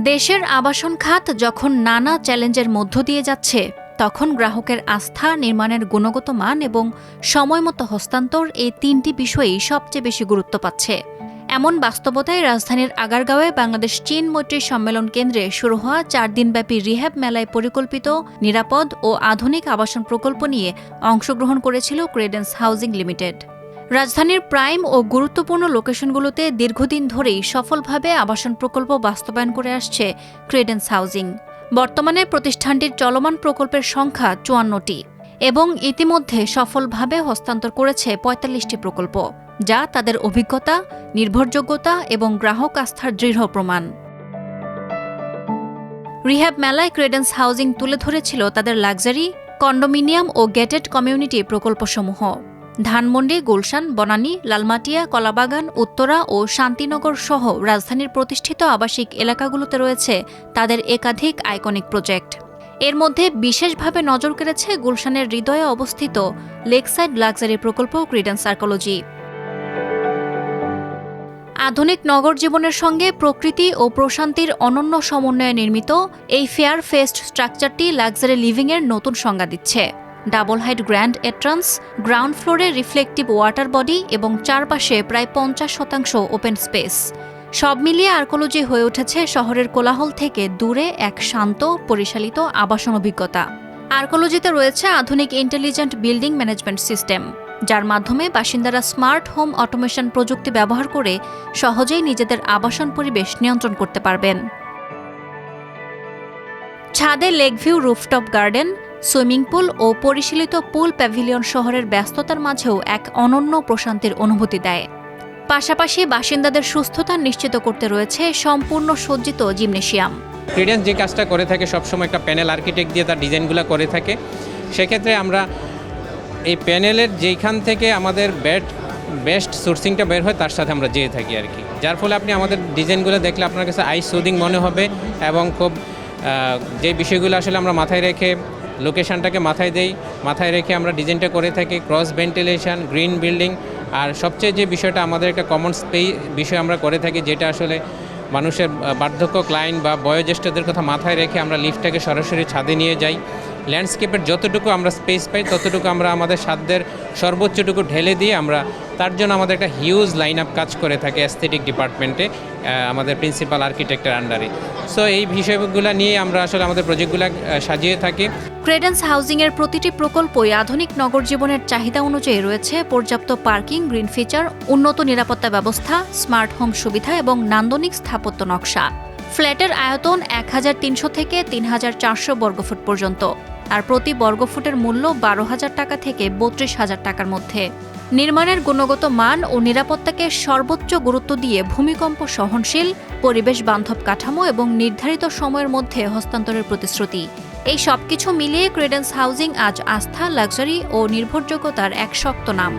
দেশের আবাসন খাত যখন নানা চ্যালেঞ্জের মধ্য দিয়ে যাচ্ছে, তখন গ্রাহকের আস্থা, নির্মাণের গুণগত মান এবং সময়মতো হস্তান্তর এই তিনটি বিষয়ই সবচেয়ে বেশি গুরুত্ব পাচ্ছে। এমন বাস্তবতায় রাজধানীর আগারগাঁওয়ে বাংলাদেশ চীন মৈত্রী সম্মেলন কেন্দ্রে শুরু হওয়া 4 দিনব্যাপী রিহ্যাব মেলায় পরিকল্পিত, নিরাপদ ও আধুনিক আবাসন প্রকল্প নিয়ে অংশগ্রহণ করেছিল ক্রেডেন্স হাউজিং লিমিটেড। রাজধানীর প্রাইম ও গুরুত্বপূর্ণ লোকেশনগুলোতে দীর্ঘদিন ধরেই সফলভাবে আবাসন প্রকল্প বাস্তবায়ন করে আসছে ক্রেডেন্স হাউজিং। বর্তমানে প্রতিষ্ঠানটির চলমান প্রকল্পের সংখ্যা 54টি এবং ইতিমধ্যে সফলভাবে হস্তান্তর করেছে 45টি প্রকল্প, যা তাদের অভিজ্ঞতা, নির্ভরযোগ্যতা এবং গ্রাহক আস্থার দৃঢ় প্রমাণ। রিহ্যাব মেলায় ক্রেডেন্স হাউজিং তুলে ধরেছিল তাদের লাক্সারি, কন্ডোমিনিয়াম ও গেটেড কমিউনিটি প্রকল্পসমূহ। ধানমন্ডি, গুলশান, বনানী, লালমাটিয়া, কলাবাগান, উত্তরা ও শান্তিনগর সহ রাজধানীর প্রতিষ্ঠিত আবাসিক এলাকাগুলোতে রয়েছে তাদের একাধিক আইকনিক প্রজেক্ট। এর মধ্যে বিশেষভাবে নজর কেড়েছে গুলশানের হৃদয়ে অবস্থিত লেকসাইড লাক্সারি প্রকল্প ক্রেডেন্স আর্কোলজি। আধুনিক নগর জীবনের সঙ্গে প্রকৃতি ও প্রশান্তির অনন্য সমন্বয়ে নির্মিত এই ফেয়ার ফেস্ট স্ট্রাকচারটি লাক্সারি লিভিংয়ের নতুন সংজ্ঞা দিচ্ছে। Double height grand entrance, ground ফ্লোরে রিফ্লেকটিভ ওয়াটার বডি এবং চারপাশে প্রায় 50% ওপেন স্পেস, সব মিলিয়ে আর্কোলজি হয়ে উঠেছে শহরের কোলাহল থেকে দূরে এক শান্ত, পরিচালিত আবাসন অভিজ্ঞতা। আর্কোলজিতে রয়েছে আধুনিক ইন্টেলিজেন্ট বিল্ডিং ম্যানেজমেন্ট সিস্টেম, যার মাধ্যমে বাসিন্দারা স্মার্ট হোম অটোমেশন প্রযুক্তি ব্যবহার করে সহজেই নিজেদের আবাসন পরিবেশ নিয়ন্ত্রণ করতে পারবেন। ছাদে lake view rooftop garden, swimming pool ও পরিশীলিত পুল প্যাভিলিয়ন শহরের ব্যস্ততার মাঝেও এক অনন্য প্রশান্তির অনুভূতি দেয়। পাশাপাশি বাসিন্দাদের সুস্থতা নিশ্চিত করতে রয়েছে সম্পূর্ণ সজ্জিত জিমনেশিয়াম। ক্রেডেন্স যে কাজটা করে থাকে সবসময় একটা প্যানেল আর্কিটেক্ট দিয়ে তার ডিজাইনগুলো করে থাকে। সেক্ষেত্রে আমরা এই প্যানেলের যেইখান থেকে আমাদের বেস্ট সোর্সিংটা বের হয় তার সাথে আমরা যেয়ে থাকি আর কি, যার ফলে আপনি আমাদের ডিজাইনগুলো দেখলে আপনার কাছে আই সুদিং মনে হবে এবং খুব যে বিষয়গুলো আসলে আমরা মাথায় রেখে লোকেশনটাকে মাথায় রেখে আমরা ডিজাইনটা করে থাকি। ক্রস ভেন্টিলেশন, গ্রিন বিল্ডিং, আর সবচেয়ে যে বিষয়টা আমাদের একটা কমন স্পেস বিষয় আমরা করে থাকি, যেটা আসলে মানুষের বার্ধক্য ক্লায়েন্ট বা বয়োজ্যেষ্ঠদের কথা মাথায় রেখে আমরা লিফটটাকে সরাসরি ছাদে নিয়ে যাই। ল্যান্ডস্কেপের যতটুকু আমরা স্পেস পাই ততটুকু আমরা আমাদের সাধ্যের সর্বোচ্চটুকু ঢেলে দিয়ে আমরা তার জন্য আমাদের একটা হিউজ লাইন আপ কাজ করে থাকে অ্যাস্থেটিক ডিপার্টমেন্টে আমাদের প্রিন্সিপাল আর্কিটেক্টের আন্ডারে। সো এই বিষয়গুলো নিয়ে আমরা আসলে আমাদের প্রজেক্টগুলো সাজিয়ে থাকি। ক্রেডেন্স হাউজিংয়ের প্রতিটি প্রকল্পই আধুনিক নগর জীবনের চাহিদা অনুযায়ী রয়েছে পর্যাপ্ত পার্কিং, গ্রিন ফিচার, উন্নত নিরাপত্তা ব্যবস্থা, স্মার্ট হোম সুবিধা এবং নান্দনিক স্থাপত্য নকশা। ফ্ল্যাটের আয়তন 1300 থেকে 3400 বর্গফুট পর্যন্ত, আর প্রতি বর্গফুটের মূল্য 12,000 টাকা থেকে 32,000 টাকার মধ্যে। নির্মাণের গুণগত মান ও নিরাপত্তাকে সর্বোচ্চ গুরুত্ব দিয়ে ভূমিকম্প সহনশীল, পরিবেশ বান্ধব কাঠামো এবং নির্ধারিত সময়ের মধ্যে হস্তান্তরের প্রতিশ্রুতি, এই সবকিছু মিলিয়ে ক্রেডেন্স হাউজিং আজ আস্থা, লাক্সারি ও নির্ভরযোগ্যতার এক শক্ত নাম।